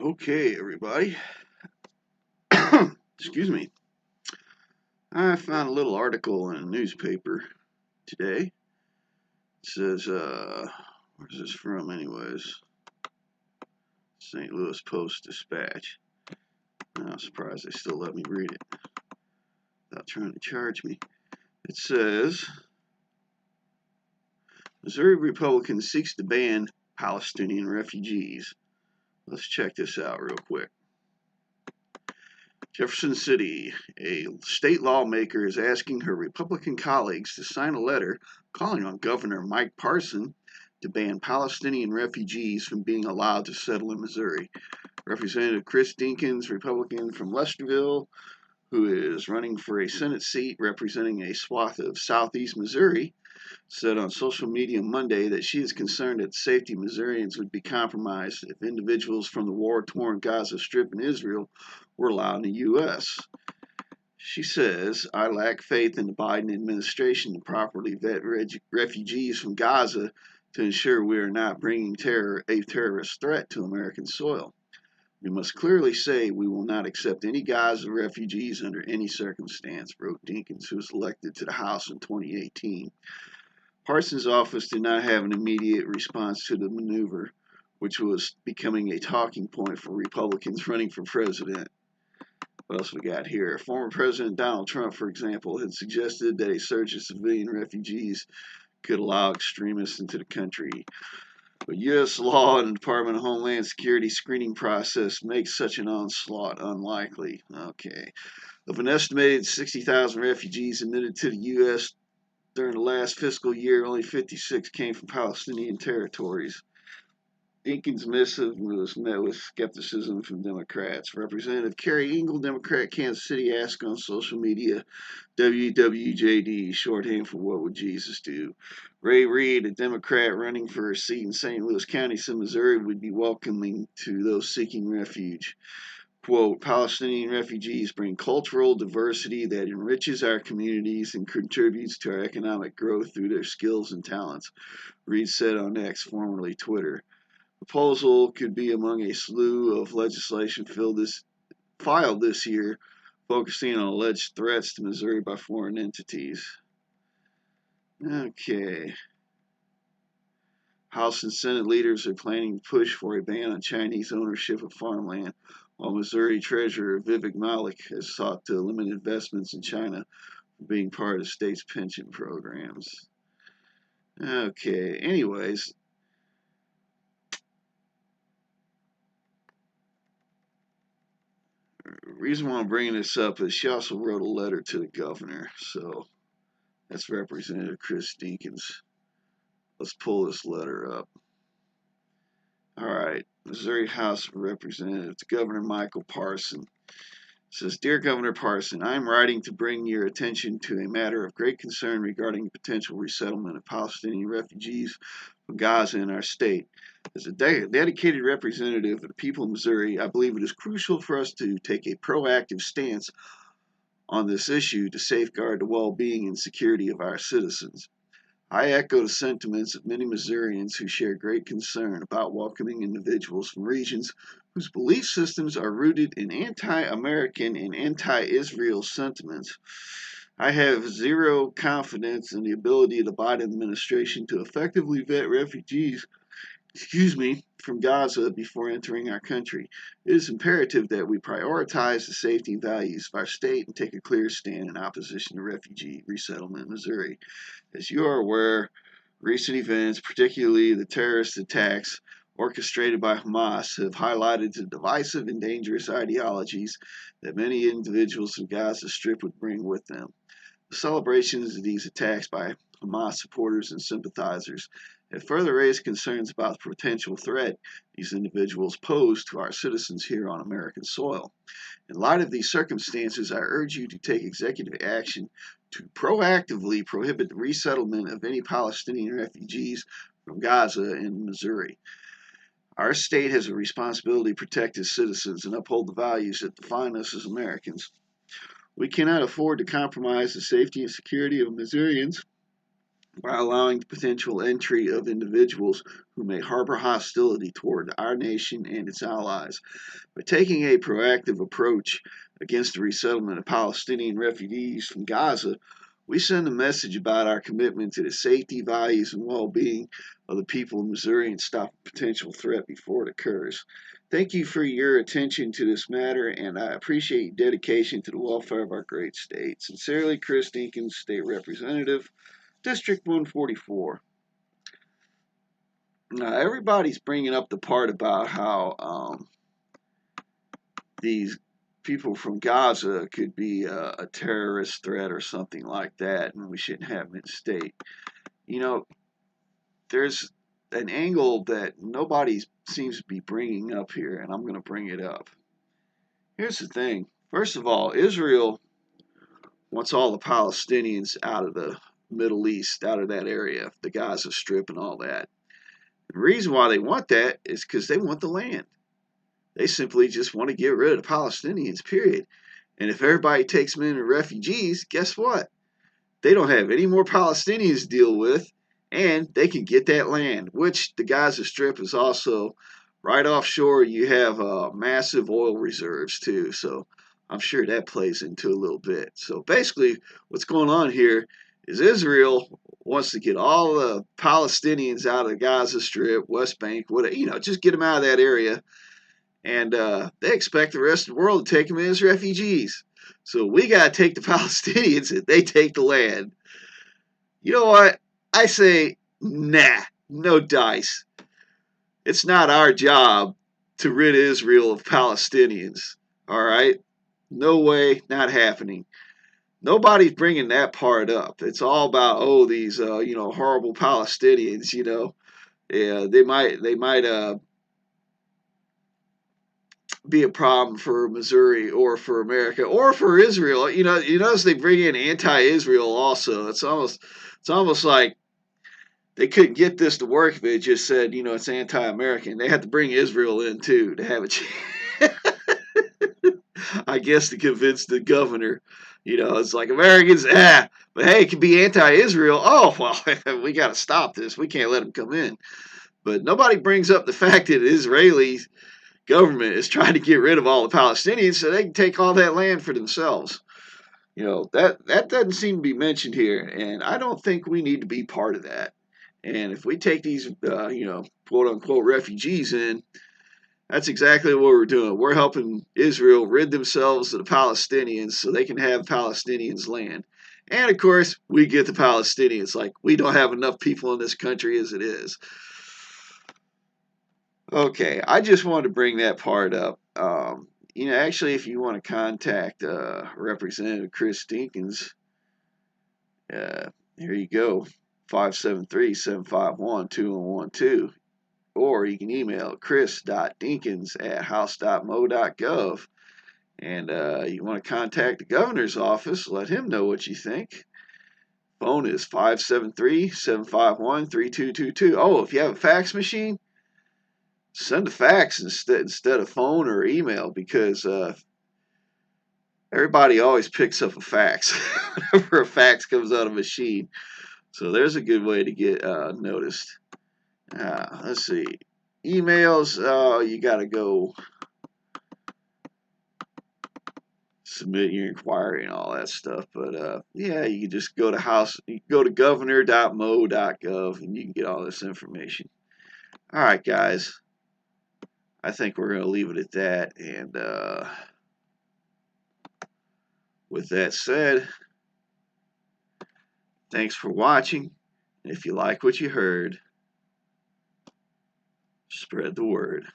Okay, everybody. Excuse me. I found a little article in a newspaper today. It says, where's this from, anyways? St. Louis Post-Dispatch. I'm surprised they still let me read it without trying to charge me. It says, Missouri Republican seeks to ban Palestinian refugees. Let's check this out real quick. Jefferson City, a state lawmaker is asking her Republican colleagues to sign a letter calling on Governor Mike Parson to ban Palestinian refugees from being allowed to settle in Missouri. Representative Chris Dinkins, Republican from Lesterville, who is running for a Senate seat representing a swath of southeast Missouri, said on social media Monday that she is concerned that the safety of Missourians would be compromised if individuals from the war-torn Gaza Strip in Israel were allowed in the U.S. She says, I lack faith in the Biden administration to properly vet refugees from Gaza to ensure we are not bringing a terrorist threat to American soil. We must clearly say we will not accept any Gaza refugees under any circumstance, wrote Dinkins, who was elected to the House in 2018. Parsons' office did not have an immediate response to the maneuver, which was becoming a talking point for Republicans running for president. What else we got here? Former President Donald Trump, for example, had suggested that a surge of civilian refugees could allow extremists into the country. But U.S. law and the Department of Homeland Security screening process makes such an onslaught unlikely. Okay. Of an estimated 60,000 refugees admitted to the U.S. during the last fiscal year, only 56 came from Palestinian territories. Dinkins' missive was met with skepticism from Democrats. Representative Carrie Engle, Democrat, Kansas City, asked on social media, WWJD, shorthand for What Would Jesus Do? Ray Reid, a Democrat running for a seat in St. Louis County, Missouri, would be welcoming to those seeking refuge. Quote, Palestinian refugees bring cultural diversity that enriches our communities and contributes to our economic growth through their skills and talents, Reid said on X, formerly Twitter. Proposal could be among a slew of legislation filed this year, focusing on alleged threats to Missouri by foreign entities. Okay. House and Senate leaders are planning to push for a ban on Chinese ownership of farmland, while Missouri Treasurer Vivek Malik has sought to limit investments in China from being part of the state's pension programs. Okay, anyways. The reason why I'm bringing this up is she also wrote a letter to the governor. So that's Representative Chris Dinkins. Let's pull this letter up. All right, Missouri House of Representatives to Governor Michael Parson. It says, Dear Governor Parson, I am writing to bring your attention to a matter of great concern regarding the potential resettlement of Palestinian refugees from Gaza in our state. As a dedicated representative of the people of Missouri, I believe it is crucial for us to take a proactive stance on this issue to safeguard the well-being and security of our citizens. I echo the sentiments of many Missourians who share great concern about welcoming individuals from regions whose belief systems are rooted in anti-American and anti-Israel sentiments. I have zero confidence in the ability of the Biden administration to effectively vet refugees from Gaza before entering our country. It is imperative that we prioritize the safety and values of our state and take a clear stand in opposition to refugee resettlement in Missouri. As you are aware, recent events, particularly the terrorist attacks orchestrated by Hamas, have highlighted the divisive and dangerous ideologies that many individuals in Gaza Strip would bring with them. The celebrations of these attacks by Hamas supporters and sympathizers have further raised concerns about the potential threat these individuals pose to our citizens here on American soil. In light of these circumstances, I urge you to take executive action to proactively prohibit the resettlement of any Palestinian refugees from Gaza and Missouri. Our state has a responsibility to protect its citizens and uphold the values that define us as Americans. We cannot afford to compromise the safety and security of Missourians by allowing the potential entry of individuals who may harbor hostility toward our nation and its allies. By taking a proactive approach against the resettlement of Palestinian refugees from Gaza, we send a message about our commitment to the safety, values, and well being of the people of Missouri and stop a potential threat before it occurs. Thank you for your attention to this matter, and I appreciate your dedication to the welfare of our great state. Sincerely, Chris Dinkins, State Representative, District 144. Now, everybody's bringing up the part about how these people from Gaza could be a terrorist threat or something like that, and we shouldn't have them in state. You know, there's an angle that nobody seems to be bringing up here, and I'm going to bring it up. Here's the thing. First of all, Israel wants all the Palestinians out of the Middle East, out of that area, the Gaza Strip and all that. The reason why they want that is because they want the land. They simply just want to get rid of the Palestinians, period. And if everybody takes them in as refugees, guess what? They don't have any more Palestinians to deal with, and they can get that land, which the Gaza Strip is also right offshore. You have massive oil reserves, too. So I'm sure that plays into a little bit. So basically, what's going on here is Israel wants to get all the Palestinians out of the Gaza Strip, West Bank, whatever, just get them out of that area. And they expect the rest of the world to take them in as refugees. So we got to take the Palestinians and they take the land. You know what? I say, nah, no dice. It's not our job to rid Israel of Palestinians. All right? No way, not happening. Nobody's bringing that part up. It's all about, these, horrible Palestinians, Yeah, they might be a problem for Missouri or for America or for Israel. You notice they bring in anti-Israel also. It's almost like they couldn't get this to work if they just said, it's anti-American. They had to bring Israel in too to have a chance. I guess to convince the governor. It's like Americans, but hey, it can be anti-Israel. Oh, well, we got to stop this. We can't let them come in. But nobody brings up the fact that the Israeli government is trying to get rid of all the Palestinians so they can take all that land for themselves. That doesn't seem to be mentioned here, and I don't think we need to be part of that. And if we take these, quote unquote refugees in, that's exactly what we're doing. We're helping Israel rid themselves of the Palestinians so they can have Palestinians' land. And of course, we get the Palestinians. Like, we don't have enough people in this country as it is. Okay, I just wanted to bring that part up. Actually, if you want to contact Representative Chris Dinkins, here you go, 573-751-2112. Or you can email chris.dinkins@house.mo.gov. And you want to contact the governor's office, let him know what you think. Phone is 573-751-3222. Oh, if you have a fax machine, send a fax instead of phone or email, because everybody always picks up a fax whenever a fax comes out of a machine. So there's a good way to get noticed. Let's see. Emails, you got to go submit your inquiry and all that stuff. But yeah, you can just go to governor.mo.gov and you can get all this information. All right, guys. I think we're going to leave it at that. And with that said, thanks for watching. If you like what you heard, spread the word.